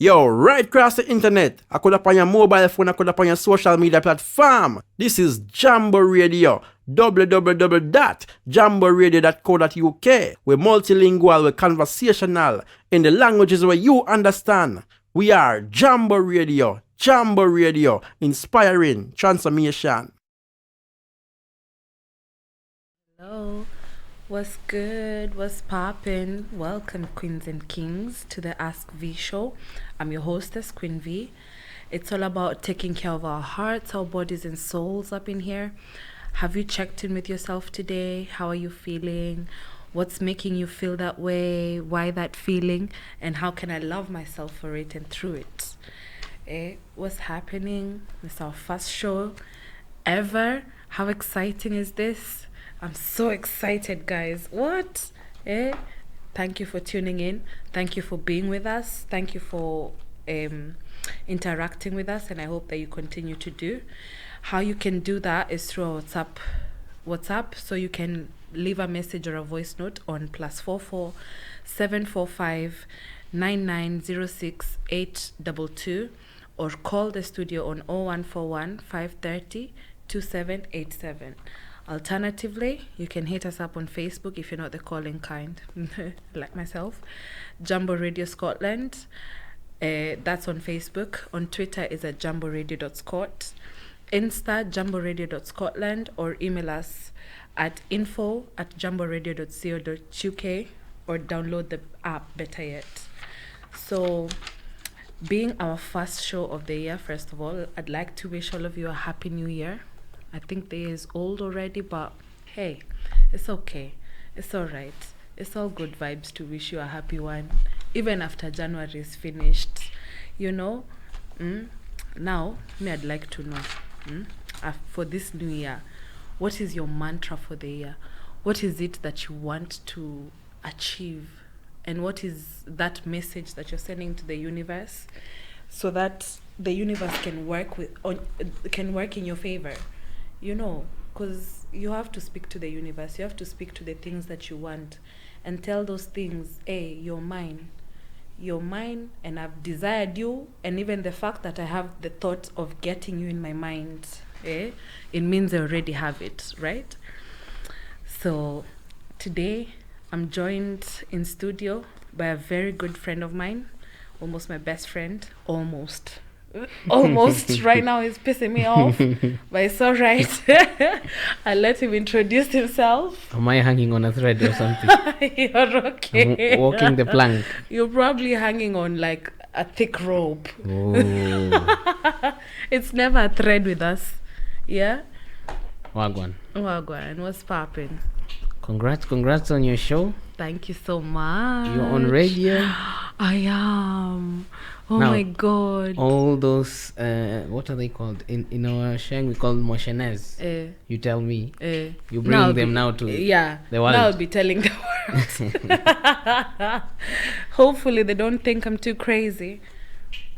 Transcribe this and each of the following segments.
Yo, right across the internet, I could up on your mobile phone, I could up on your social media platform. This is Jambo Radio, www.jamboradio.co.uk. We're multilingual, we're conversational, in the languages where you understand. We are Jambo Radio, inspiring transformation. Hello, what's good? What's poppin'? Welcome, queens and kings, to the Ask V show. I'm your hostess, Queen V. It's all about taking care of our hearts, our bodies, and souls up in here. Have you checked in with yourself today? How are you feeling? What's making you feel that way? Why that feeling? And how can I love myself for it and through it? What's happening? It's our first show ever. How exciting is this? I'm so excited, guys. What? Thank you for tuning in. Thank you for being with us. Thank you for interacting with us, and I hope that you continue to do. How you can do that is through our WhatsApp. So you can leave a message or a voice note on +44 745 9906 822, or call the studio on 0141 530 2787. Alternatively, you can hit us up on Facebook if you're not the calling kind, like myself. Jambo Radio Scotland, that's on Facebook. On Twitter is at jamboradio.scot. Insta, jamboradio.scotland, or email us at info@jamboradio.co.uk, or download the app, better yet. So, being our first show of the year, first of all, I'd like to wish all of you a happy new year. I think the year is old already, but hey, it's okay. It's all right. It's all good vibes to wish you a happy one, even after January is finished. You know, now, I'd like to know, for this new year, what is your mantra for the year? What is it that you want to achieve? And what is that message that you're sending to the universe so that the universe can work in your favor? You know, because you have to speak to the universe. You have to speak to the things that you want and tell those things, hey, you're mine. You're mine, and I've desired you. And even the fact that I have the thought of getting you in my mind, it means I already have it, right? So today I'm joined in studio by a very good friend of mine, almost my best friend, almost right now. He's pissing me off, but it's all right. I'll let him introduce himself. Am I hanging on a thread or something? You're okay. I'm walking the plank. You're probably hanging on like a thick rope. Oh. It's never a thread with us. Yeah? Wagwan. What's popping? Congrats on your show. Thank you so much. You're on radio. I am. Oh now, my God. All those, what are they called? In our sharing, we call them motioners. You tell me. You bring them now to the world. Now I'll be telling the world. Hopefully they don't think I'm too crazy.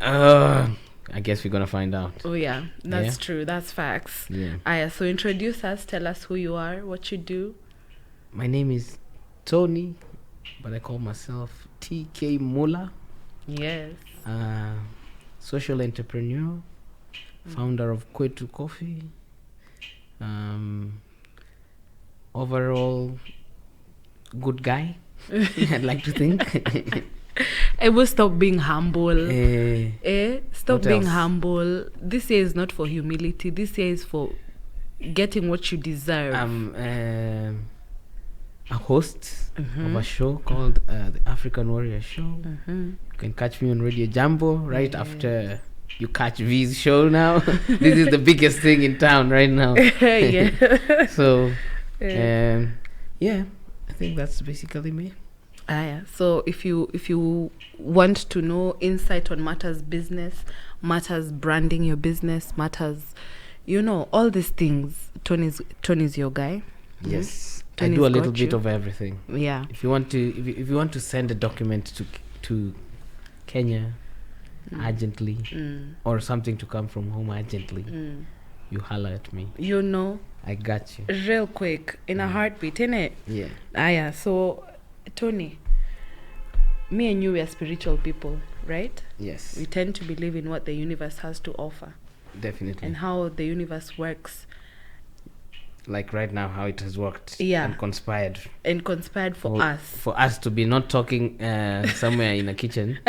I guess we're going to find out. Oh yeah, that's true. That's facts. Yeah. So introduce us. Tell us who you are, what you do. My name is Tony, but I call myself TK Muller. Yes. Social entrepreneur, founder of Kwetu Coffee. Overall, good guy, I'd like to think. I will stop being humble. Stop being else? humble. This year is not for humility. This year is for getting what you deserve. I'm a host of a show called the African Warrior Show. You can catch me on Radio Jambo right after you catch V's show now. This is the biggest thing in town right now. So, I think that's basically me. So if you want to know insight on matters business, matters branding your business, matters, all these things, Tony's your guy. Yes. I do a little bit of everything. Yeah. If you want to send a document to Kenya urgently, or something to come from home urgently, you holler at me. I got you. Real quick, in a heartbeat, innit? Yeah. So, Tony, me and you, we are spiritual people. right? Yes. We tend to believe in what the universe has to offer Definitely. and how the universe works. Like right now, how it has worked. Yeah. And conspired. And conspired for us. For us to be not talking somewhere in a kitchen.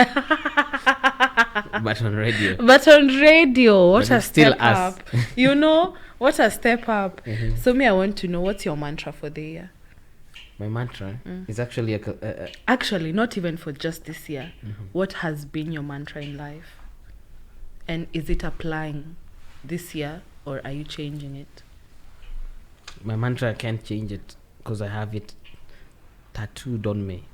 But on radio. But on radio, what But a it's still step us. up. You know, what a step up. So me, I want to know, what's your mantra for the year? My mantra is actually Actually, not even for just this year. What has been your mantra in life? And is it applying this year, or are you changing it? my mantra, I can't change it because I have it tattooed on me.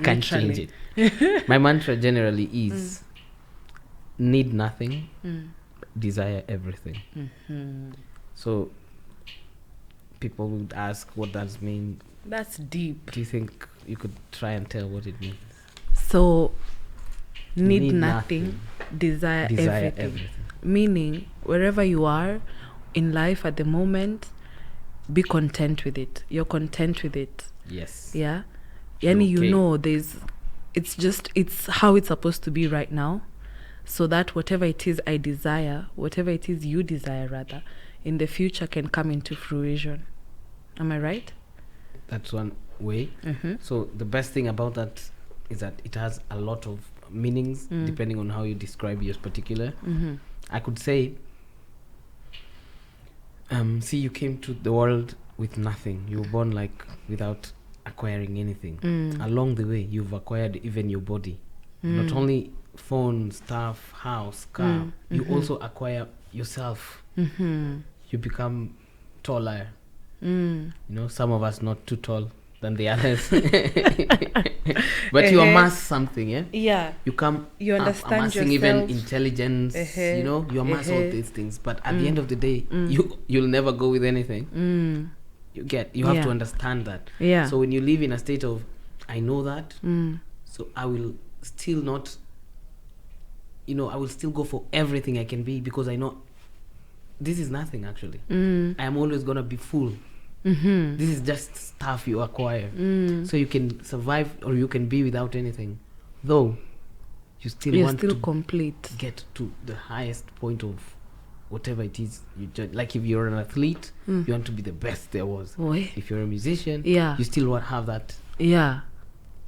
Can't change it. My mantra generally is need nothing, desire everything. So people would ask, what does mean? That's deep. Do you think you could try and tell what it means? So need nothing, desire everything. Meaning, wherever you are in life at the moment, be content with it. You're content with it. Yes. Yeah. Yani, Okay. you know, it's how it's supposed to be right now. So that whatever it is I desire, whatever it is you desire rather, in the future can come into fruition. Am I right? That's one way. So the best thing about that is that it has a lot of meanings depending on how you describe your particular. I could say, see, you came to the world with nothing. You were born like without acquiring anything. Along the way, you've acquired even your body. Not only phone, stuff, house, car. You also acquire yourself. You become taller. You know, some of us not too tall than the others. But you amass something, yeah? Yeah. You understand amassing yourself. even intelligence, you know, you amass all these things. But at the end of the day, you'll never go with anything. You have to understand that. Yeah. So when you live in a state of, I know that, so I will still not, I will still go for everything I can be because I know this is nothing actually. I am always going to be full. This is just stuff you acquire. So you can survive or you can be without anything. Though you still want to complete. Get to the highest point of whatever it is. Like if you're an athlete, you want to be the best there was. If you're a musician, you still want to have that. Yeah.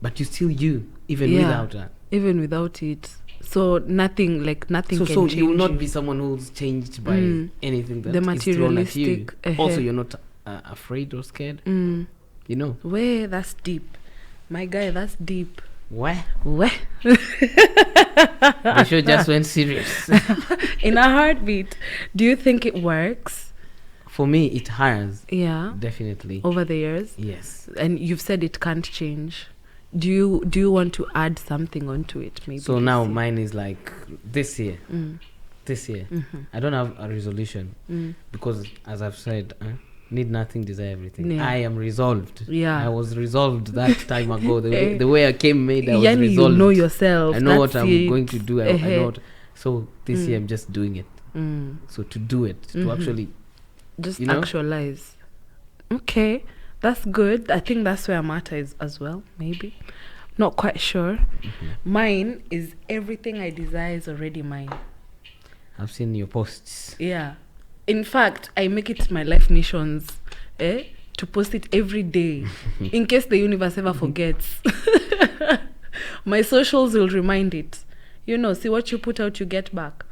But you still you, even without that. Even without it. So nothing can change you will not be someone who's changed by anything that the is thrown at you. materialistic. Also, you're not afraid or scared. You know. Way, that's deep. My guy, that's deep. Where? The show just went serious. In a heartbeat. Do you think it works? For me, it has. Yeah. Definitely. Over the years? Yes. And you've said it can't change. Do you want to add something onto it maybe? So now mine is like this year. I don't have a resolution because as I've said, need nothing, desire everything. Yeah. I am resolved. Yeah. I was resolved that time ago. The way I came made, I was resolved. You know yourself. I know what I'm going to do. I know so this year I'm just doing it. So to do it, to actually just actualize. Okay. That's good. I think that's where Amata is as well, maybe. Not quite sure. Mine is everything I desire is already mine. I've seen your posts. Yeah. In fact, I make it my life missions to post it every day in case the universe ever forgets. My socials will remind it. See what you put out, you get back.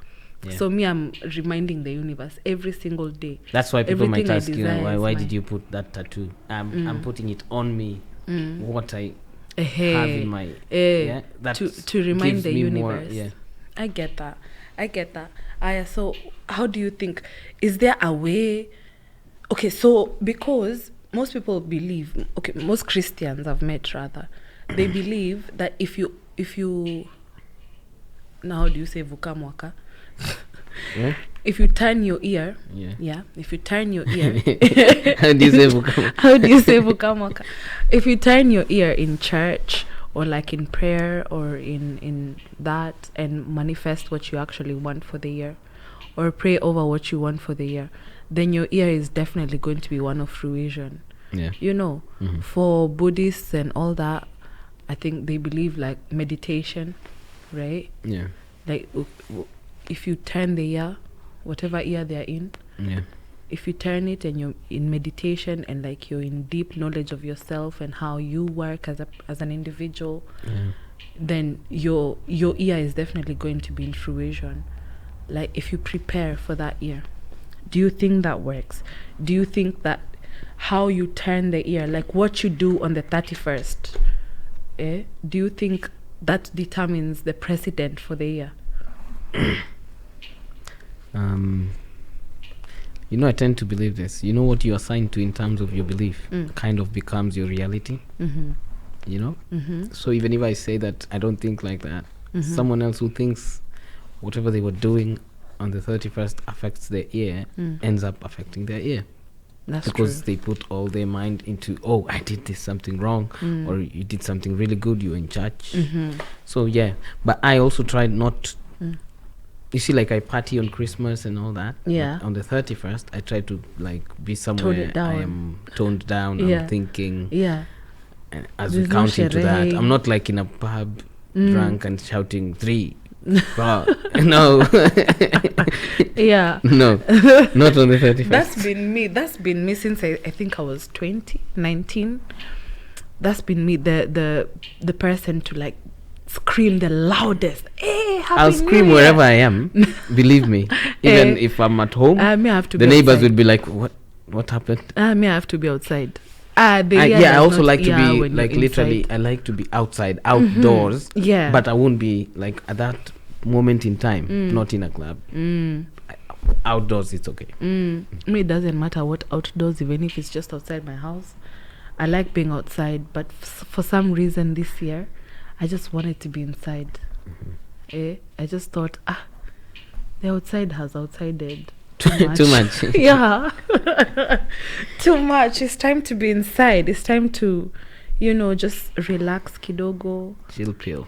Yeah. So me, I'm reminding the universe every single day. That's why people might ask, why did you put that tattoo? I'm putting it on me. What I have in my to remind the universe. More, I get that. So how do you think? Is there a way? Okay, so because most people believe, most Christians I've met rather, they believe that if you now how do you say vukamwaka? If you turn your ear, if you turn your ear, how do you say vukamwaka? How do you say vukamwaka? If you turn your ear in church or like in prayer or in that and manifest what you actually want for the year or pray over what you want for the year, then your ear is definitely going to be one of fruition. Yeah. For Buddhists and all that, I think they believe like meditation, right? Yeah. Like if you turn the ear, whatever ear they're in, Yeah. if you turn it and you're in meditation and like you're in deep knowledge of yourself and how you work as an individual, then your ear is definitely going to be in fruition. Like if you prepare for that ear, do you think that works? Do you think that how you turn the ear, like what you do on the 31st, do you think that determines the precedent for the ear? I tend to believe this. You know what you're assigned to in terms of your belief kind of becomes your reality. So even if I say that I don't think like that, someone else who thinks whatever they were doing on the 31st affects their ear ends up affecting their ear. That's because true. they put all their mind into, I did this something wrong, or you did something really good, you're in church. So yeah, but I also tried not you see, like I party on Christmas and all that. Yeah. On the 31st, I try to like be somewhere I am toned down. Yeah. I'm thinking. Yeah. As There's we count no into that, I'm not like in a pub drunk and shouting 3. No. Yeah. No. Not on the 31st. That's been me since I think I was 19. That's been me, the person to like scream the loudest. Hey, I'll scream wherever I am. Believe me. Even if I'm at home, may have to the be neighbors outside. would be like, "What happened?" May have to be outside. I also like to be like literally. I like to be outside, outdoors. Yeah. But I won't be like at that moment in time. Not in a club. Outdoors, it's okay. Me, it doesn't matter what outdoors, even if it's just outside my house. I like being outside, but for some reason this year, I just wanted to be inside. I just thought, the outside has outsided too much. Too much. Yeah. Too much. It's time to be inside. It's time to, just relax kidogo. Chill pill.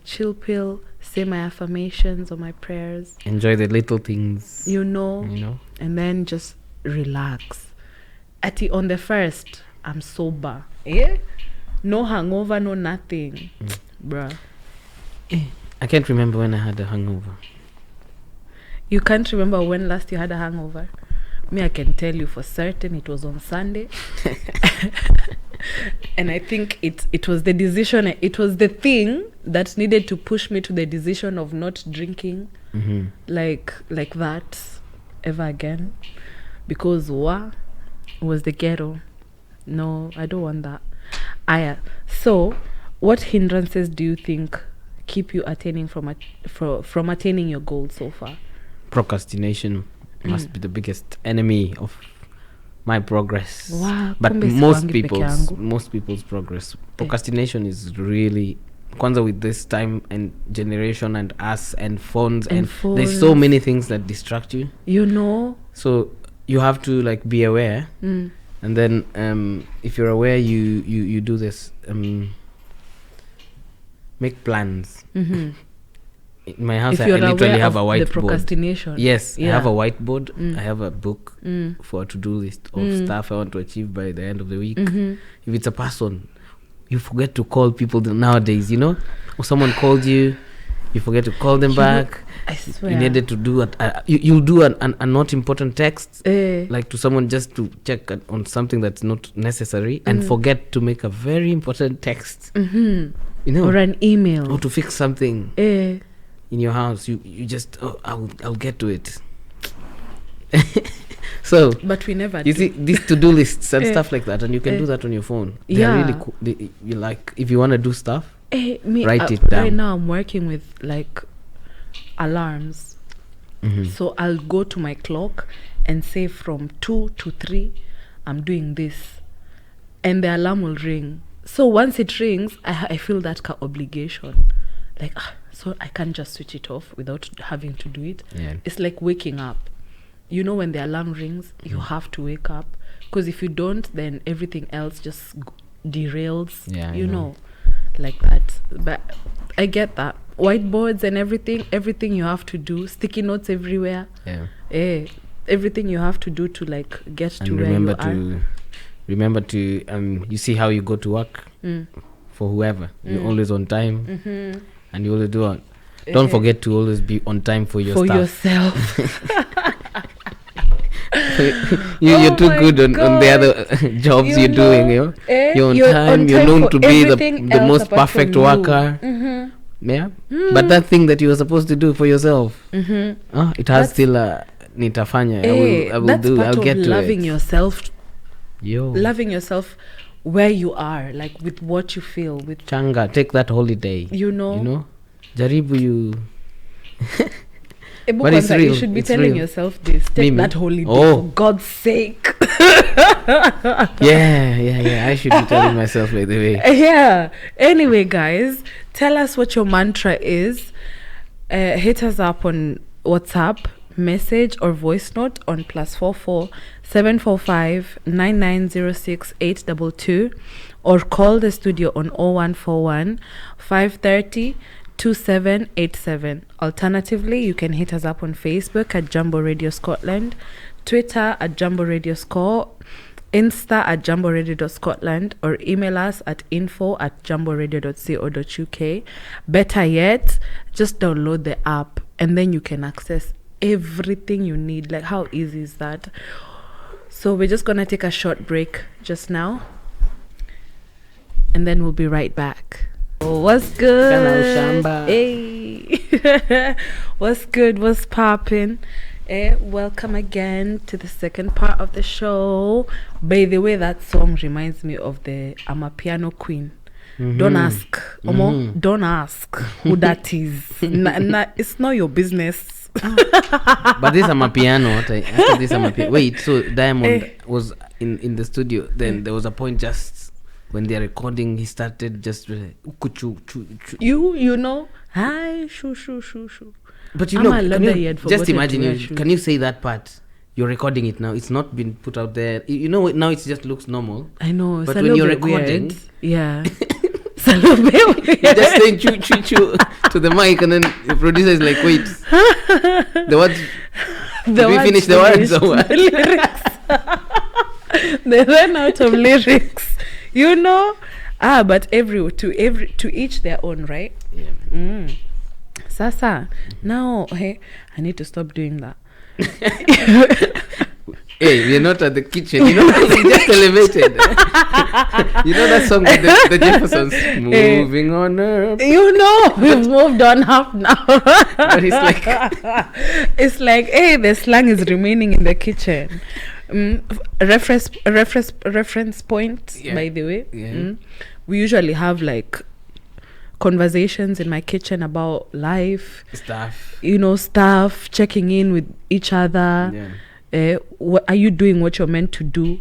Chill pill. Say my affirmations or my prayers. Enjoy the little things. And then just relax. On the 1st, I'm sober. No hangover, no nothing. Bruh. I can't remember when I had a hangover. You can't remember when last you had a hangover? Me, I can tell you for certain it was on Sunday. And I think it was the decision, it was the thing that needed to push me to the decision of not drinking like that ever again. Because it was the ghetto. No, I don't want that. So what hindrances do you think keep you attaining from attaining your goals so far? Procrastination must be the biggest enemy of my progress. Wow, but most people's progress. Procrastination is really, kwanza with this time and generation and us and phones and there's so many things that distract you. So you have to like be aware. And then if you're aware, you do this. Make plans. In my house, I literally have a whiteboard. The procrastination. Yes, I have a whiteboard. I have a book for a to-do list of stuff I want to achieve by the end of the week. If it's a person, you forget to call people nowadays, or someone called you, you forget to call them back. I swear. You needed to do you'll do a not important text, like to someone just to check on something that's not necessary, and forget to make a very important text. Or an email. Or to fix something in your house. You just, I'll get to it. So, but we never you see these to-do lists and stuff like that, and you can do that on your phone. They're really cool. You like, if you want to do stuff, write it down. Right now I'm working with like alarms. So I'll go to my clock and say from 2 to 3 I'm doing this, and the alarm will ring. So once it rings, I feel that obligation, like so I can't just switch it off without having to do it. It's like waking up. When the alarm rings, you have to wake up, because if you don't, then everything else just derails. Like that. But I get that. Whiteboards and everything you have to do, sticky notes everywhere. Everything you have to do to like get to where you are. Remember to you see how you go to work for whoever. You're always on time, and you always do on. Don't forget to always be on time for your stuff. yourself. You're too good on the other jobs you're doing. You're on time. You're known to be the most perfect worker. Yeah, but that thing that you were supposed to do for yourself, it has still nitafanya. I will do. I'll get to loving it. yourself. Loving yourself where you are, like with what you feel. With Changa, take that holiday. Jaribu you. But it's real. You should be telling yourself this. Take that holiday for God's sake. Yeah. I should be telling myself, by the way. Yeah. Anyway, guys, tell us what your mantra is. Hit us up on WhatsApp, message or voice note on +44 745 9906 822, or call the studio on 0141 530 2787. Alternatively, you can hit us up on Facebook at Jambo Radio Scotland, Twitter at Jambo Radio Score, Insta at jamboradio.scotland, or email us at info@jamboradio.co.uk. Better yet, just download the app and then you can access everything you need. Like, how easy is that? So we're just gonna take a short break just now, and then we'll be right back. What's good? Hey. What's good? What's poppin'? Welcome again to the second part of the show. By the way, that song reminds me of the I'm a Piano Queen. Don't ask. Omo, don't ask who that is. It's not your business. But this I'm a piano. Wait, so Diamond was in the studio. Then there was a point just when they're recording, he started just you know, hi, shoo. But just imagine, can you say that part? You're recording it now. It's not been put out there. You know, now it just looks normal. I know. But when you're recording, yeah. You're just saying choo to the mic, and then the producer is like, wait, the words. Did we finish the words or what? The lyrics. They ran out of lyrics. You know, but to each their own, right? Yeah. Sasa, now, hey, I need to stop doing that. Hey, we're not at the kitchen. We just elevated. That song with the Jeffersons, moving on up. We've moved on up now. But it's like, hey, the slang is remaining in the kitchen. Reference point, by the way. Yeah. We usually have like conversations in my kitchen about life stuff, checking in with each other. What are you doing? What you're meant to do?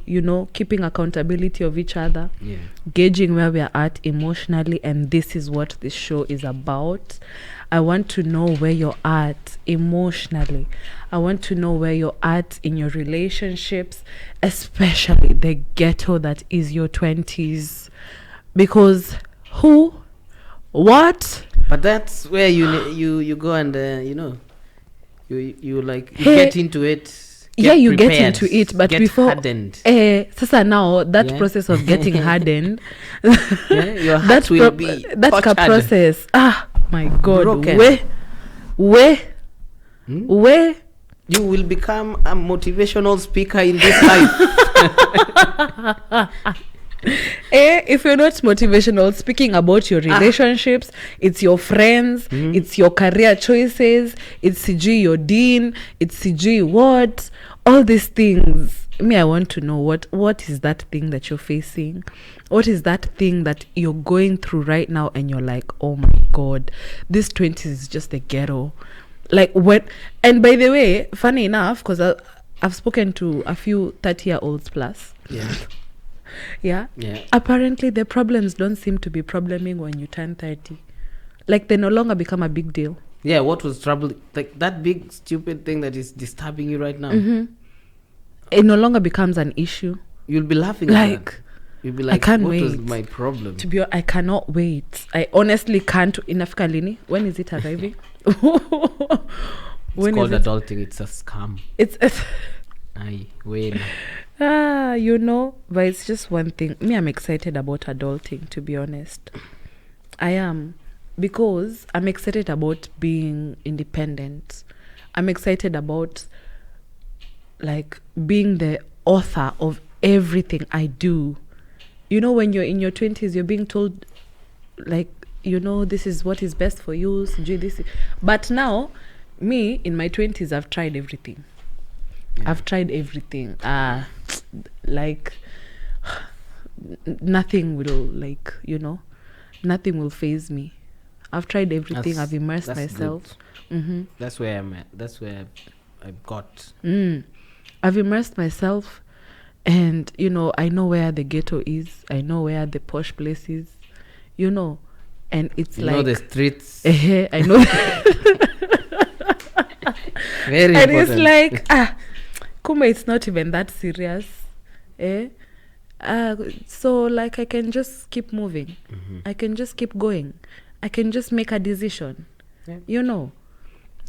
Keeping accountability of each other, gauging where we are at emotionally. And this is what this show is about. I want to know where you're at emotionally. I want to know where you're at in your relationships, especially the ghetto that is your 20s. Because what? But that's where you go and you get into it. You get into it, but get before hardened. Sasa now that process of getting hardened, your heart will be that's a process. My God, broken. Where you will become a motivational speaker in this life. If you're not motivational, speaking about your relationships, it's your friends, it's your career choices, it's CG your dean, it's CG what, all these things. I want to know what is that thing that you're facing? What is that thing that you're going through right now and you're like, oh my God, this 20s is just the ghetto. Like what? And by the way, funny enough, because I've spoken to a few 30-year-olds plus. Yeah. Apparently the problems don't seem to be probleming when you turn 30. Like they no longer become a big deal. Yeah, what was trouble? Like that big stupid thing that is disturbing you right now. It no longer becomes an issue. You'll be laughing at that. You'll be like, I can't what wait. was my problem? I cannot wait. I honestly can't. Inafika lini? When is it arriving? It's called adulting. It's a scam. It's Aye, wait. You know, but it's just one thing. Me, I'm excited about adulting, to be honest. I am, because I'm excited about being independent. I'm excited about like being the author of everything I do. You know, when you're in your 20s, you're being told like, you know, this is what is best for you, do this. But now, me in my 20s, I've tried everything. I've tried everything. Like nothing will, like, you know, nothing will faze me. I've tried everything. I've immersed myself. Mm-hmm. That's where I'm at. That's where I've got. I've immersed myself, and you know, I know where the ghetto is. I know where the posh place is. You know, and it's you like know the streets. I know. Very and important. it's like Kuma, it's not even that serious. So like I can just keep moving. I can just keep going. I can just make a decision. You know.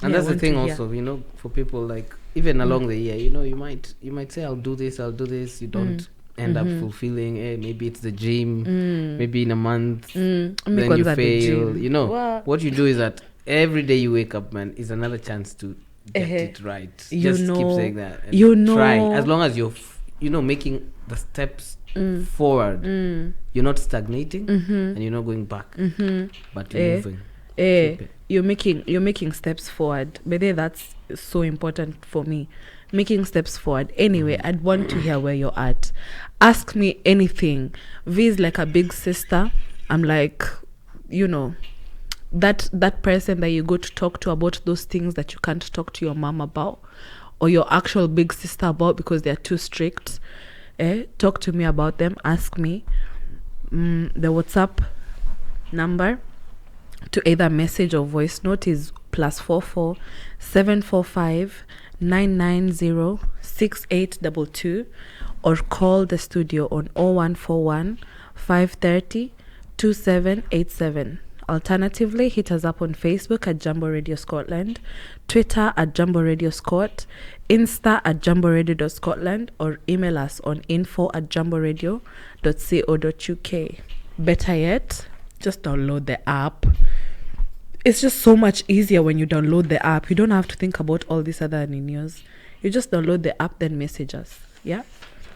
And that's the thing also, you know, for people like even along the year, you know, you might say I'll do this. You don't end up fulfilling. Maybe it's the gym. Maybe in a month, then you fail. You know, what you do is that every day you wake up, man, is another chance to get it right. Just keep saying that. And you know, try as long as you're, you know, making the steps forward. You're not stagnating and you're not going back, but you're moving. You're making steps forward. But that's so important for me. Making steps forward. Anyway, I'd want to hear where you're at. Ask me anything. V is like a big sister. I'm like, you know, that person that you go to talk to about those things that you can't talk to your mom about, or your actual big sister about because they're too strict. Talk to me about them. Ask me. The WhatsApp number to either message or voice note is +44 745 990 6822, or call the studio on 0141 530 2787. Alternatively, hit us up on Facebook at Jambo Radio Scotland, Twitter at Jambo Radio Scot, Insta at jamboradio.scotland, or email us on info@jamboradio.co.uk. Better yet, just download the app. It's just so much easier when you download the app. You don't have to think about all these other news. You just download the app, then message us. Yeah?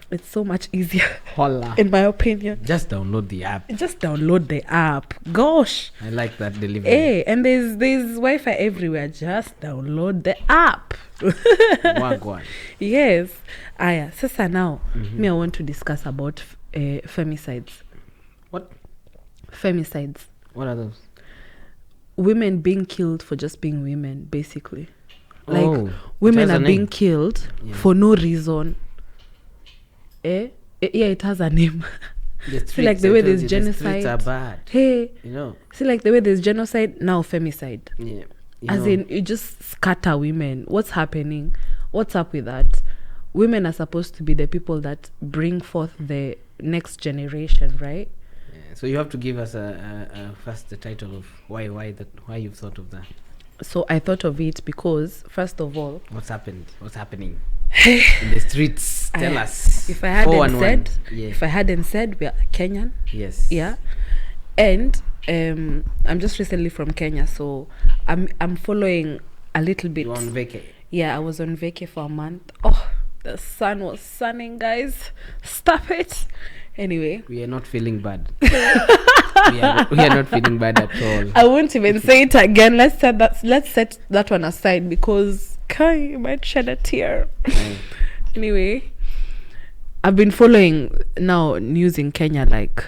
It's so much easier. Holla. In my opinion. Just download the app. Just download the app. Gosh. I like that delivery. Hey, and there's Wi-Fi everywhere. Just download the app. Wagwan. Yes. Aya, sasa now, me I want to discuss about femicides. What? Femicides. What are those? Women being killed for just being women, basically. Like, women are being killed for no reason. Yeah, it has a name. See, like the way there's genocide. The streets are bad. Hey, you know. See, like the way there's genocide, now femicide. Yeah. As in, you just scatter women. What's happening? What's up with that? Women are supposed to be the people that bring forth the next generation, right? Yeah. So you have to give us first the title of why you've thought of that. So I thought of it because, first of all, what's happening in the streets? Tell us. If I hadn't said we are Kenyan. Yes. Yeah. And I'm just recently from Kenya, so I'm following a little bit. You were on vacay? Yeah, I was on vacay for a month. Oh, the sun was sunning, guys. Stop it. Anyway, we are not feeling bad. we are not feeling bad at all. I won't even say it again. Let's set that one aside because you might shed a tear. Anyway, I've been following now news in Kenya like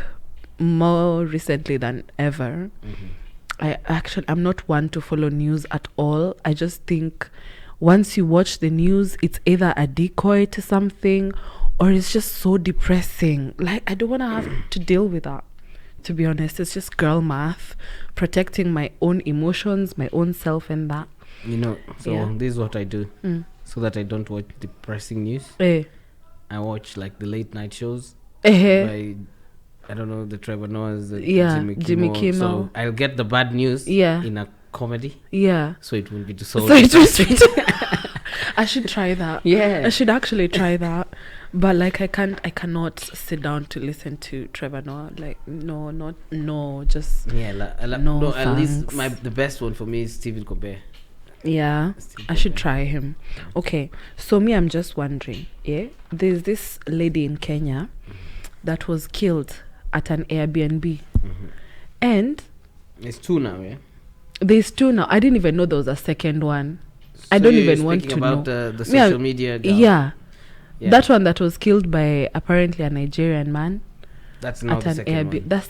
more recently than ever. I'm not one to follow news at all. I just think once you watch the news, it's either a decoy to something or it's just so depressing. Like, I don't want to have to deal with that, to be honest. It's just girl math, protecting my own emotions, my own self and that. You know, so this is what I do so that I don't watch depressing news. I watch like the late night shows by, I don't know, the Trevor Noahs, Jimmy Kimmel. So I'll get the bad news in a comedy. Yeah. So it will be so I should try that. Yeah. I should actually try that. But like I cannot sit down to listen to Trevor Noah. Like no, just Yeah, no, at least thanks. the best one for me is Stephen Colbert. Yeah, I should try him. Okay, so me, I'm just wondering. Yeah, there's this lady in Kenya that was killed at an Airbnb, and It's 2 now, yeah. there's 2 now. I didn't even know there was a second one. I So don't you're even want speaking to about know. the social media girl. Yeah, Yeah. that one that was killed by apparently a Nigerian man That's not at the an second Airbnb. one. That's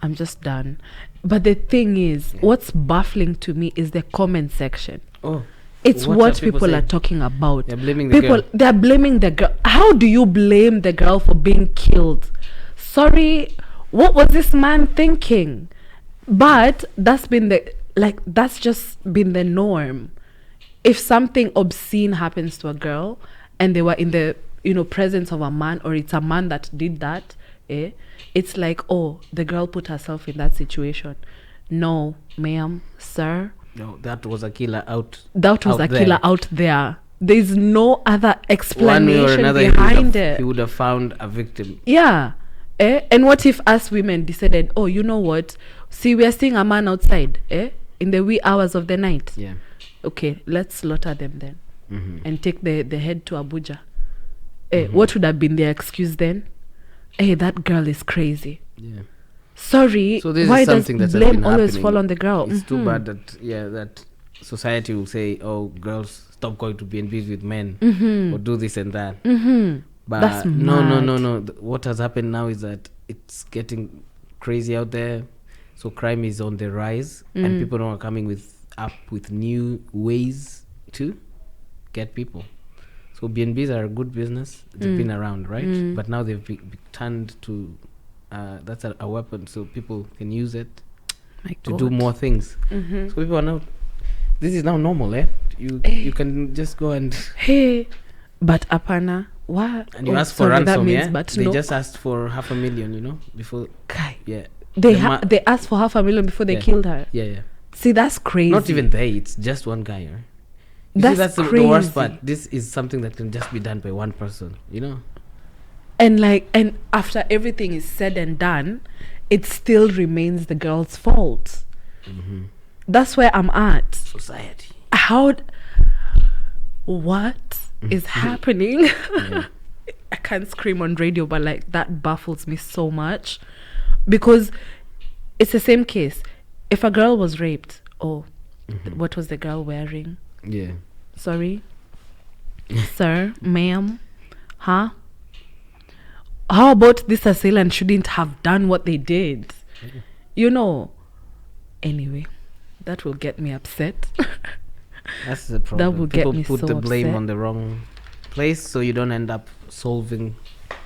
I'm just done. But the thing is, what's baffling to me is the comment section. Oh, It's what what are people people are saying? talking about. They're blaming the People, girl. they're blaming the girl. How do you blame the girl for being killed? Sorry, what was this man thinking? But that's just been the norm. If something obscene happens to a girl and they were in the presence of a man, or it's a man that did that, it's like, oh, the girl put herself in that situation. No, ma'am, sir, No, that was a killer out. that was out a there. killer out there. There's no other One way or explanation another, behind he it. would have found a victim. Yeah. And what if us women decided, oh, you know what? See, we are seeing a man outside, in the wee hours of the night. Yeah. Okay, let's slaughter them then and take the head to Abuja. What would have been their excuse then? Hey, that girl is crazy. Yeah. Sorry, So this why is does something that's blame been always happening. fall on the girl? It's too bad that society will say, oh, girls, stop going to B&Bs with men or do this and that. But That's no. mad. What has happened now is that it's getting crazy out there. So crime is on the rise, and people are coming up with new ways to get people. So B&Bs are a good business. They've been around, right? But now they've be turned to that's a weapon, so people can use it My to God. do more things. So people are now. This is now normal, eh? You can just go and Hey, but apana, what? you Oh, ask for sorry, that ransom, means yeah? but They no. just asked for 500,000, before. Kai. Yeah. They The ma- they asked for 500,000 before they Yeah. killed her. Yeah. See, that's crazy. Not even they. It's just one guy, right? You see, That's the worst crazy. part. This is something that can just be done by one person. And after everything is said and done, it still remains the girl's fault. That's where I'm at. Society. What is happening? I can't scream on radio, but like that baffles me so much, because it's the same case. If a girl was raped, what was the girl wearing? Yeah. Sorry, sir, ma'am, huh? How about this assailant shouldn't have done what they did? Anyway, that will get me upset. That's the problem. That will People get me put so the blame upset. on the wrong place, so you don't end up solving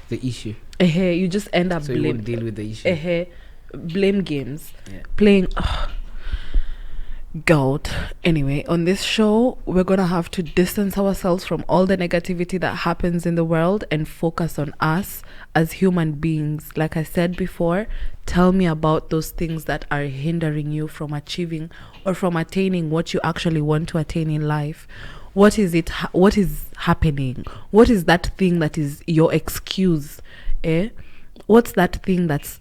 the issue. You just end up So you won't deal with the issue. blame games, Yeah. playing. God. Anyway, on this show, we're gonna have to distance ourselves from all the negativity that happens in the world and focus on us as human beings. Like I said before, tell me about those things that are hindering you from achieving or from attaining what you actually want to attain in life. What is it? What is happening? What is that thing that is your excuse? What's that thing that's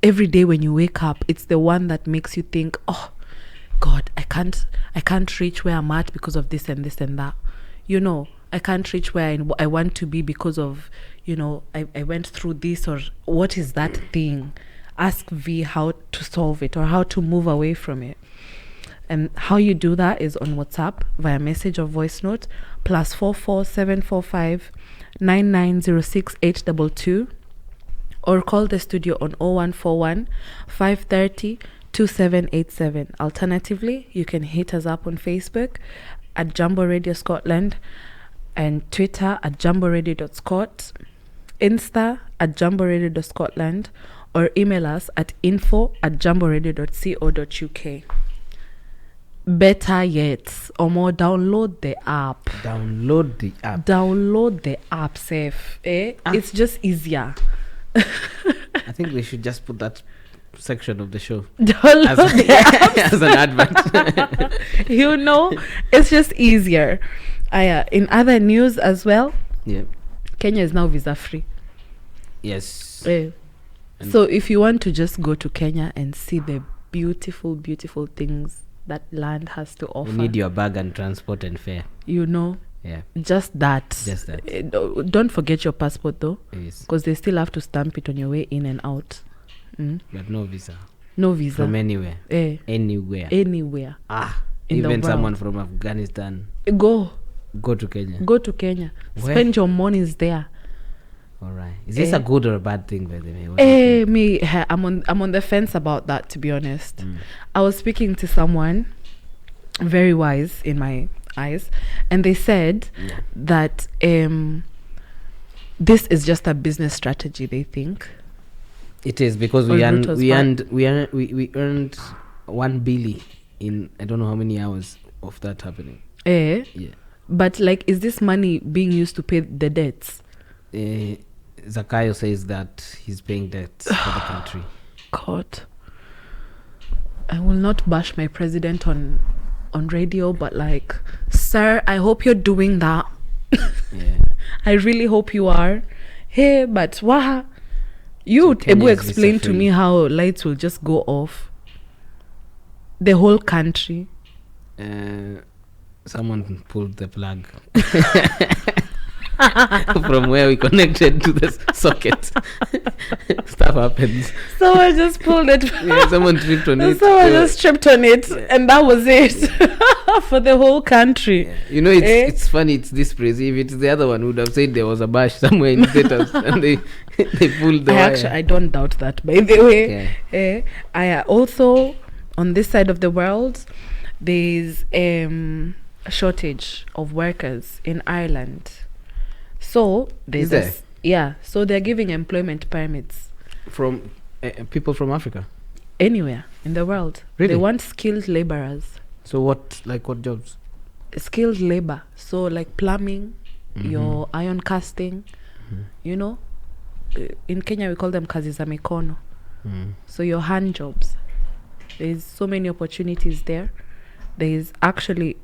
every day when you wake up, it's the one that makes you think, oh God, I can't reach where I'm at because of this and this and that. I can't reach where I want to be because of, I went through this, or what is that thing? Ask V how to solve it or how to move away from it. And how you do that is on WhatsApp via message or voice note, +44 745 9906 822, or call the studio on 0141 530 2787. Alternatively, you can hit us up on Facebook at Jambo Radio Scotland, and Twitter at jamboradio.scot, Insta at jamboradio.scotland, or email us at info@jamboradio.co.uk. Better yet, or more, download the app. Download the app. Download the app, safe. It's just easier. I think they should just put that section of the show. Download the app. As an advert. You know, it's just easier. In other news as well, Yeah. Kenya is now visa free. Yes. And so if you want to just go to Kenya and see the beautiful, beautiful things that land has to offer, You need your bag and transport and fare. you know, Yeah. just that. Just that. Don't forget your passport though, Yes. because they still have to stamp it on your way in and out. But no visa. No visa. From anywhere. Anywhere. Anywhere. in the Even world. someone from Afghanistan. Go To Kenya. to Kenya. Where? Spend your mornings there. All right. Is this a good or a bad thing, by the way? What do you think? I'm on the fence about that, to be honest. I was speaking to someone very wise in my eyes, and they said that this is just a business strategy, they think. It is because Or we Ruto's earned 1 billion in I don't know how many hours of that happening. Yeah. But Like, is this money being used to pay the debts? Zakayo says that he's paying debts for the country. God, I will not bash my president on radio, but like, sir, I hope you're doing that. Yeah. I really hope you are. Hey, but waha, you Kenya Ebu is explain to visa-free. me how lights will just go off. The whole country. Someone pulled the plug from where we connected to the socket. Stuff happens. Someone just pulled it. Yeah, someone tripped on it. Someone just tripped on it, and that was it for the whole country. Yeah. You know, it's funny. It's this crazy. If it's the other one, would have said there was a bash somewhere in status, and they pulled the wire. I don't doubt that, by the way. I also, on this side of the world, there's a shortage of workers in Ireland. So there's Is there? so they're giving employment permits From people from Africa. anywhere in the world. Really? They want skilled laborers. So what jobs? Skilled labor. So like plumbing, your iron casting, you know. In Kenya we call them kazi za mikono. So your hand jobs. There's so many opportunities there. There's actually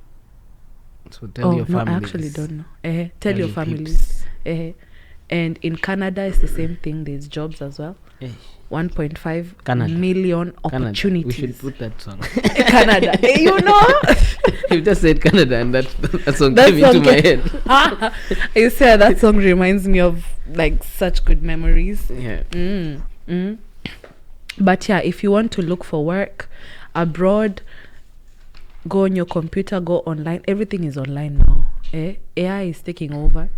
So tell your families. I actually don't know. Tell your your families. And in Canada, it's the same thing. There's jobs as well. 1.5 Canada. million opportunities. We should put that song. Canada. You know? You just said Canada, and that song That came into song my came- head. You say that song reminds me of like such good memories. Yeah. But yeah, if you want to look for work abroad, go on your computer, go online. Everything is online now. AI is taking over.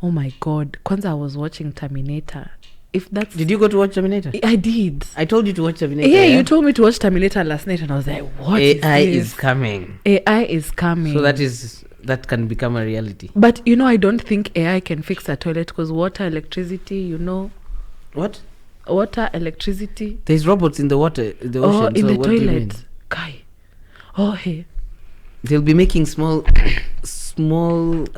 Oh my God. Kwanza, I was watching Terminator. If that's... Did you go to watch Terminator? I did. I told you to watch Terminator. Yeah, you told me to watch Terminator last night, and I was like, what AI is is this? coming. AI is coming. So that can become a reality. But you know, I don't think AI can fix a toilet, because water, electricity, you know. What? Water, electricity. There's robots in the water, in the Oh, ocean. in so the what do you mean? toilet. Kai. Oh, hey. They'll be making small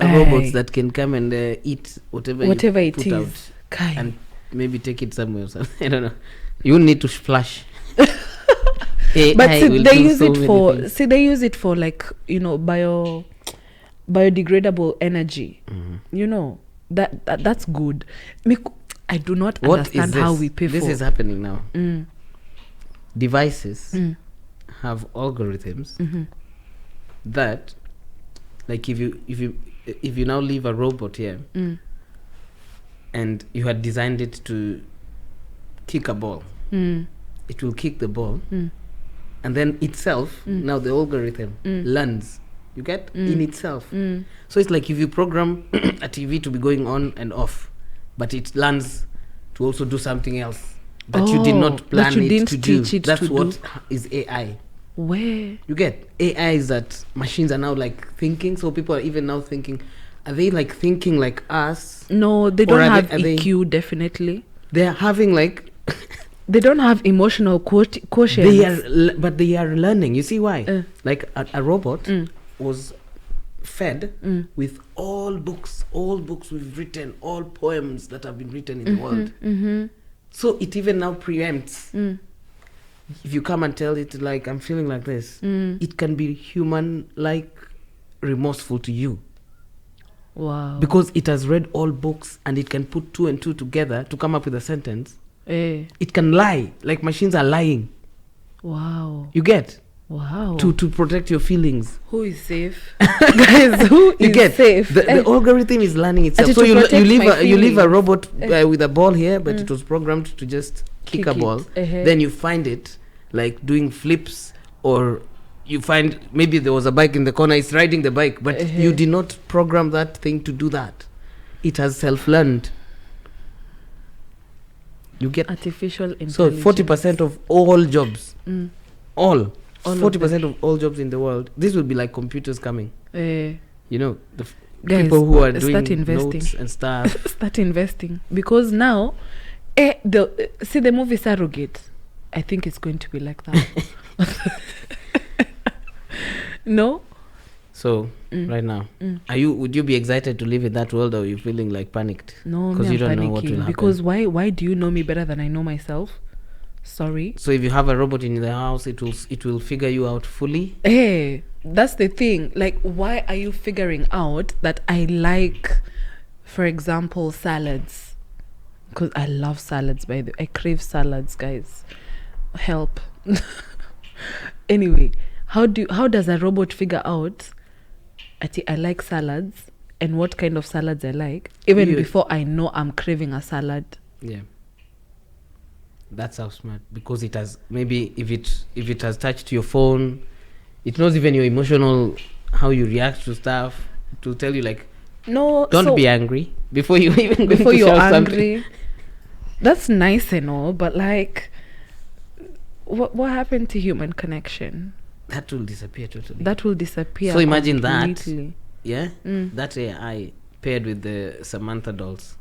robots that can come and eat whatever it put is. out, Kai. and maybe take it somewhere or something. I don't know. You need to flush. AI But see, will they do use so it many for things. they use it for like, you know, biodegradable energy. You know, that's good. I do not What understand is this? how we pay This for is happening now. Devices have algorithms that, like, if you now leave a robot here and you had designed it to kick a ball, it will kick the ball, and then itself, now the algorithm learns. You get in itself. So it's like if you program a TV to be going on and off, but it learns to also do something else that you did not plan that you it didn't to do. teach it That's to what do. is AI. Where? You get AI is that machines are now like thinking. So people are even now thinking, are they like thinking like us? No, they Or don't are have they- EQ. Definitely, They're having like they don't have emotional quotient. but they are learning. You see why? Like a robot was fed with all books we've written, all poems that have been written in the world. So it even now preempts if you come and tell it like I'm feeling like this, it can be human like remorseful to you. Wow. Because it has read all books and it can put 2 and 2 together to come up with a sentence. It can lie, like machines are lying. Wow. You get? Wow. To protect your feelings. Who is safe? Guys, who You is get? safe? The algorithm is learning itself. And So to you protect leave my you leave a feelings. robot with a ball here, but it was programmed to just kick a Kick it. ball. Uh-huh. Then you find it like doing flips, or you find maybe there was a bike in the corner, it's riding the bike, but you did not program that thing to do that. It has self-learned. You get? Artificial intelligence. So 40% of all jobs, all All of 40% of all jobs in the world, this will be like computers coming. Eh, You know, the Guys, people who are start doing investing. notes and stuff. start investing, because now, see the movie Surrogate. I think it's going to be like that. No. So right now, would you be excited to live in that world, or are you feeling like panicked? No, because you don't know what will panicking. happen. Because why do you know me better than I know myself? Sorry. So if you have a robot in the house, it will figure you out fully. Hey, that's the thing. Like, why are you figuring out that I like, for example, salads? Because I love salads, by the way. I crave salads, guys. Help. Anyway, how does a robot figure out I like salads and what kind of salads I like, even before I know I'm craving a salad? Yeah. That's how smart, because it has, maybe if it has touched your phone, it knows even your emotional, how you react to stuff, to tell you like, no, don't be angry before you even before to you're shout angry. something. That's nice and all, but like, what happened to human connection? That will disappear totally. That will disappear. So imagine completely. that, that AI paired with the Samantha dolls,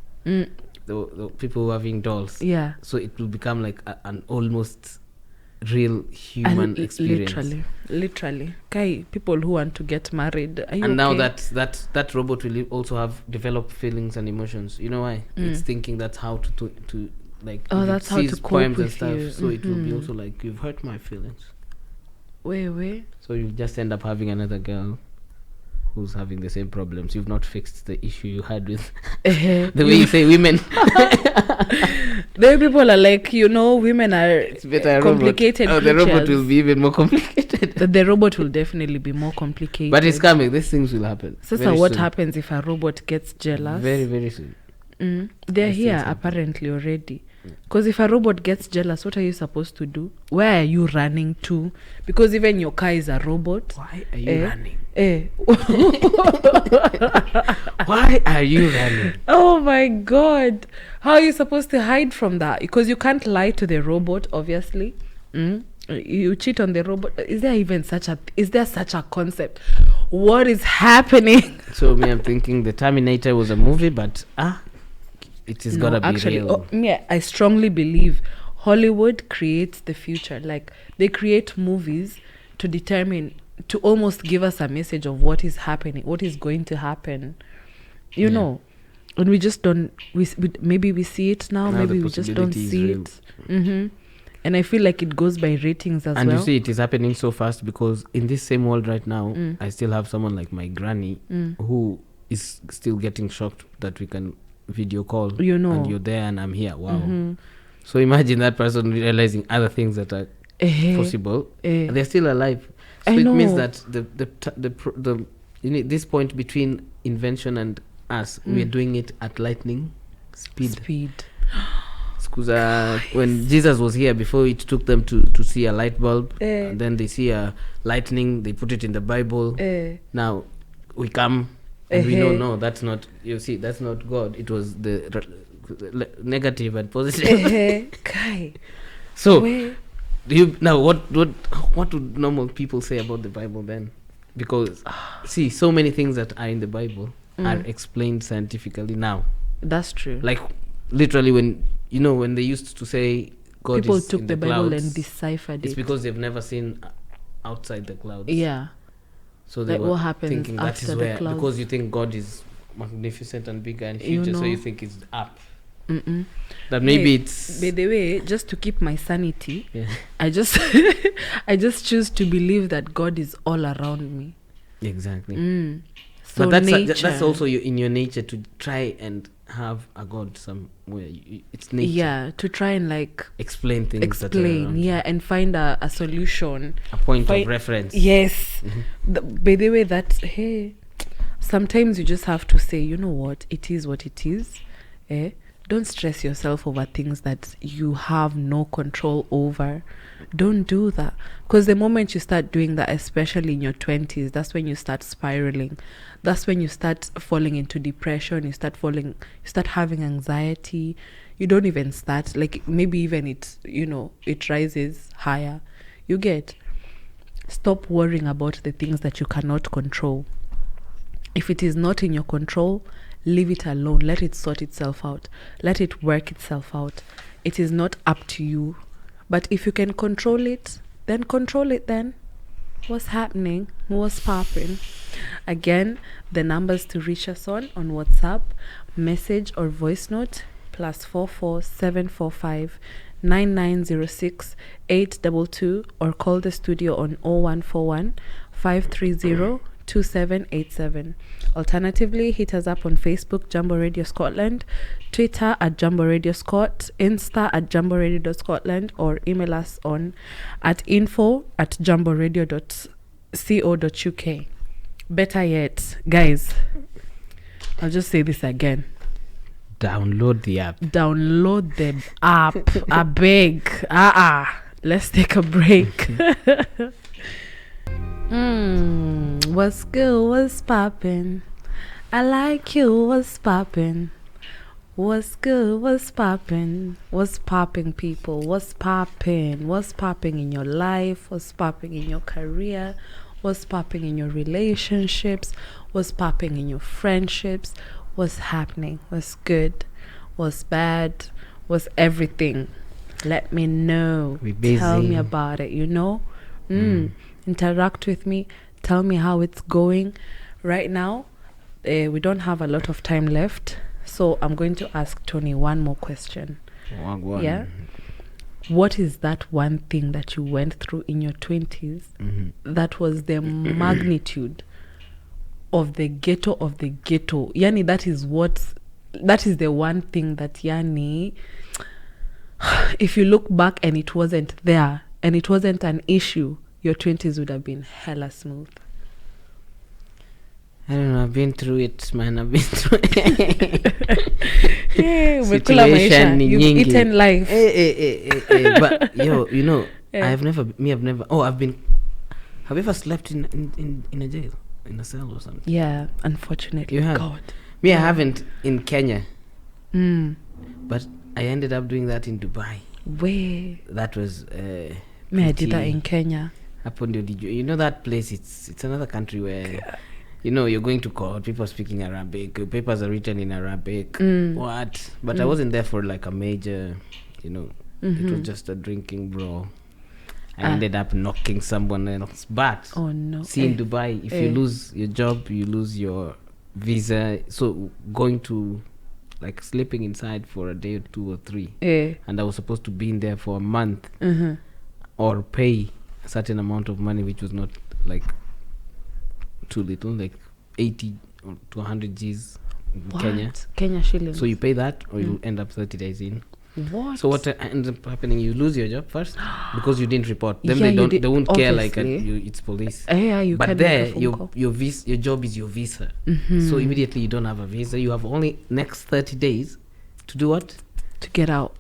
the people who are having dolls. Yeah. So it will become like an almost real human experience. Literally. Guy, people who want to get married. Are you And now okay? that robot will also have developed feelings and emotions. You know why? It's thinking that's how to like. Oh, if it that's how to sees cope poems and with stuff. you. So it will be also like, you've hurt my feelings. Wait. So you just end up having another girl who's having the same problems. You've not fixed the issue you had with the way you say women. There people are like, women are complicated creatures. The robot will be even more complicated. The robot will definitely be more complicated. But it's coming. These things will happen. So very what soon. happens if a robot gets jealous? Very, very soon. They're These here things happen. apparently already. Because if a robot gets jealous, what are you supposed to do? Where are you running to? Because even your car is a robot. Why are you running? Why are you running? Oh my God. How are you supposed to hide from that? Because you can't lie to the robot, obviously. You cheat on the robot. Is there such a concept? What is happening? So I'm thinking the Terminator was a movie, but it is gotta be real. I strongly believe Hollywood creates the future. Like, they create movies to almost give us a message of what is happening, what is going to happen. You know, and we just don't. Maybe we see it now. Maybe we just don't see it. And I feel like it goes by ratings as well. And you see, it is happening so fast, because in this same world right now, I still have someone like my granny who is still getting shocked that we can video call, and you're there and I'm here. Wow. So imagine that person realizing other things that are possible. They're still alive. So it means that the this point between invention and us, we're doing it at lightning speed. Because when Jesus was here, before it took them to see a light bulb, and then they see a lightning, they put it in the Bible. Now we come and we know, no, that's not, you see, that's not God. It was the negative and positive. So what would normal people say about the Bible then? Because see, so many things that are in the Bible are explained scientifically now. That's true. Like literally, when they used to say God people is took in the clouds, Bible and deciphered it's it. because they've never seen outside the clouds. Yeah. So they like were what happens thinking that is after where, the clouds. because you think God is magnificent and bigger and future, so you think it's up. That maybe Hey, it's by the way, just to keep my sanity, yeah. I just I just choose to believe that God is all around me. Exactly. So But nature, that's also in your nature to try and have a God somewhere. It's nature. yeah, to try and like Explain things. that are explain, around yeah, and find a solution. you. A point Find- of reference. Yes. By the way, that hey, sometimes you just have to say, you know what, it is what it is. Don't stress yourself over things that you have no control over. Don't do that, because the moment you start doing that, especially in your 20s, that's when you start spiraling. That's when you start falling into depression. You start having anxiety. You don't even start, like, maybe even it rises higher. You get, stop worrying about the things that you cannot control. If it is not in your control, leave it alone. Let it sort itself out. Let it work itself out. It is not up to you. But if you can control it, then control it then. What's happening? What's popping? Again, the numbers to reach us on WhatsApp, message or voice note, +44 745 9906 822, or call the studio on 0141 530 2787. Alternatively, hit us up on Facebook, Jambo Radio Scotland, Twitter at Jambo Radio Scot, Insta at jamboradio.scotland, or email us on at info@jamboradio.co.uk. Better yet, guys, I'll just say this again. Download the app. Download the app. I beg. Let's take a break. What's good? What's poppin'? I like you. What's poppin'? What's good? What's poppin'? What's popping, people? What's poppin'? What's popping in your life? What's popping in your career? What's popping in your relationships? What's popping in your friendships? What's happening? What's good? What's bad? What's everything? Let me know. We busy. Tell me about it, Interact with me. Tell me how it's going. Right now, we don't have a lot of time left, so I'm going to ask Tony one more question. One. Yeah? What is that one thing that you went through in your 20s that was the magnitude of the ghetto of the ghetto? Yani, that is the one thing that, yani, if you look back and it wasn't there and it wasn't an issue, your 20s would have been hella smooth. I don't know. I've been through it, man. I've been through it. Situation you've nyingi. eaten life. But I've never. Have you ever slept in a jail, in a cell or something? Yeah, unfortunately. You have? God. I haven't in Kenya. But I ended up doing that in Dubai. Where? That was. I did that in Kenya. You know that place? It's another country where. You're going to court, people speaking Arabic, papers are written in Arabic. What? But I wasn't there for like a major, it was just a drinking bro. I ended up knocking someone else. But oh no. See, in Dubai, if you lose your job, you lose your visa. So going to like sleeping inside for a day or 2 or 3. And I was supposed to be in there for a month or pay a certain amount of money, which was not like too little, like 80 to 100 G's in Kenya shillings. So you pay that or you end up 30 days in. What? So what ends up happening, you lose your job first because you didn't report them. Yeah, They won't care like obviously. it's police. You but can there make a phone call. your job is your visa. So immediately you don't have a visa. You have only next 30 days to do what? To get out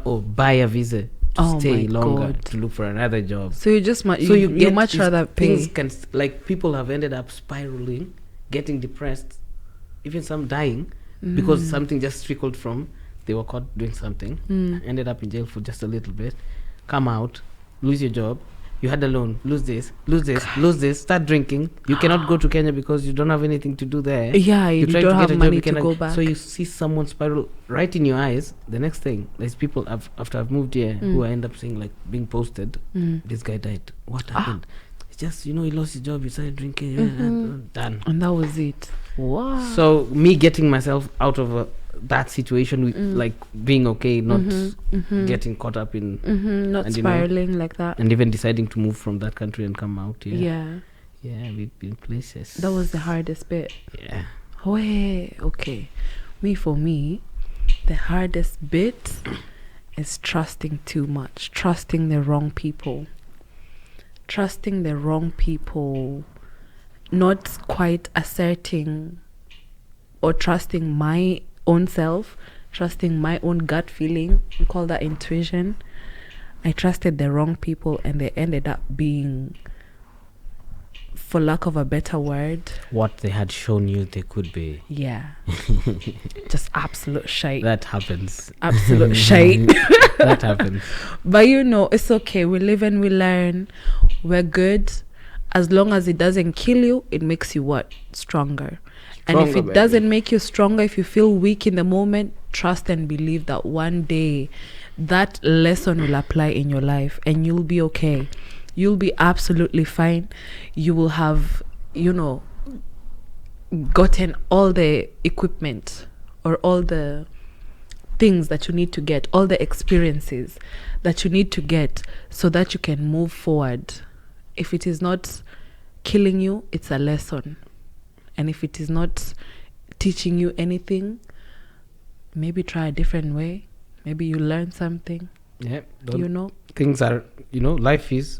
or buy a visa to stay my longer, God. to look for another job. So you just you much rather pay. Things can, like, people have ended up spiraling, getting depressed, even some dying because something just trickled from, they were caught doing something, ended up in jail for just a little bit, come out, lose your job, you had a loan, lose this, start drinking. You cannot go to Kenya because you don't have anything to do there. You try don't to have get a money job, to go back. So you see someone spiral right in your eyes. The next thing, there's people after I've moved here who I end up seeing, like, being posted, this guy died. What happened? It's just, he lost his job, he started drinking, done. And that was it. Wow. So me getting myself out of that situation with like being okay, not getting caught up in Not and, spiraling like that. and even deciding to move from that country and come out. Yeah. We've been places. That was the hardest bit. Yeah. Okay. For me, the hardest bit is trusting too much, trusting the wrong people, not quite asserting or trusting my own self, trusting my own gut feeling. We call that intuition. I trusted the wrong people and they ended up being, for lack of a better word, what they had shown you they could be. Yeah. Just absolute shite. That happens. Absolute shite. That happens. But it's okay. We live and we learn. We're good. As long as it doesn't kill you, it makes you what? Stronger. And if it doesn't make you stronger, if you feel weak in the moment, trust and believe that one day that lesson will apply in your life and you'll be okay. You'll be absolutely fine. You will have, gotten all the equipment or all the things that you need to get, all the experiences that you need to get so that you can move forward. If it is not killing you, it's a lesson. And if it is not teaching you anything, maybe try a different way. Maybe you learn something. Yeah. Things are, life is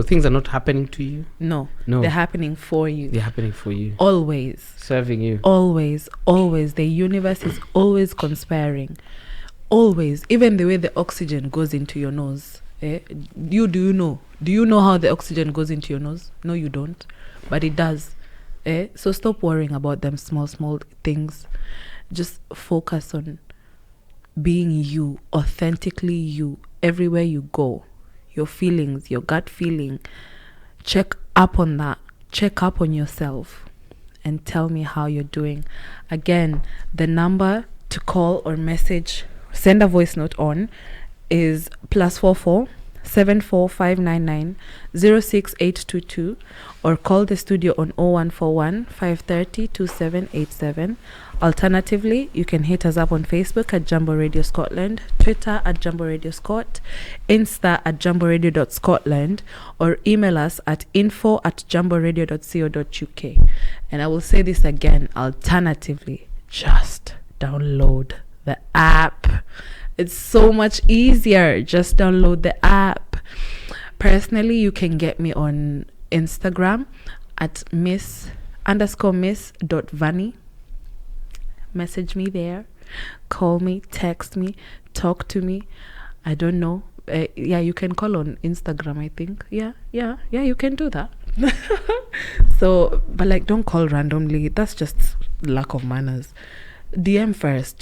things are not happening to you. No. They're happening for you. They're happening for you. Always. Serving you. Always. The universe is always conspiring. Always. Even the way the oxygen goes into your nose. Do you know? Do you know how the oxygen goes into your nose? No, you don't. But it does. So stop worrying about them small things. Just focus on being you, authentically you, everywhere you go. Your feelings, your gut feeling. Check up on that. Check up on yourself and tell me how you're doing. Again, the number to call or message, send a voice note on is +44 74599 06822 or call the studio on 0141 530 2787. Alternatively, you can hit us up on Facebook at Jambo Radio Scotland, Twitter at Jambo Radio Scot, Insta at jamboradio.scotland, or email us at info@jamboradio.co.uk. And I will say this again, alternatively, just download the app. It's so much easier. Just download the app. Personally, you can get me on Instagram at miss_miss.vanny. Message me there. Call me, text me, talk to me. I don't know. You can call on Instagram, I think. Yeah, you can do that. So, but don't call randomly. That's just lack of manners. DM first,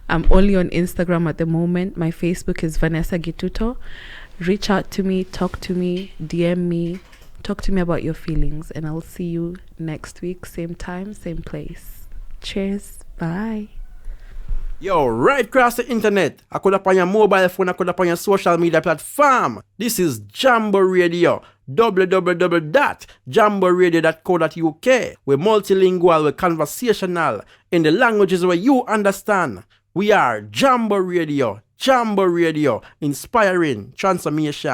I'm only on Instagram at the moment. My Facebook is Vanessa Gituto. Reach out to me, talk to me, DM me, talk to me about your feelings, and I'll see you next week, same time, same place. Cheers. Bye. Yo, right across the internet. I could up on your mobile phone, I could up on your social media platform. This is Jambo Radio. www.jamboradio.co.uk. We're multilingual, we're conversational in the languages where you understand. We are Jambo Radio, inspiring transformation.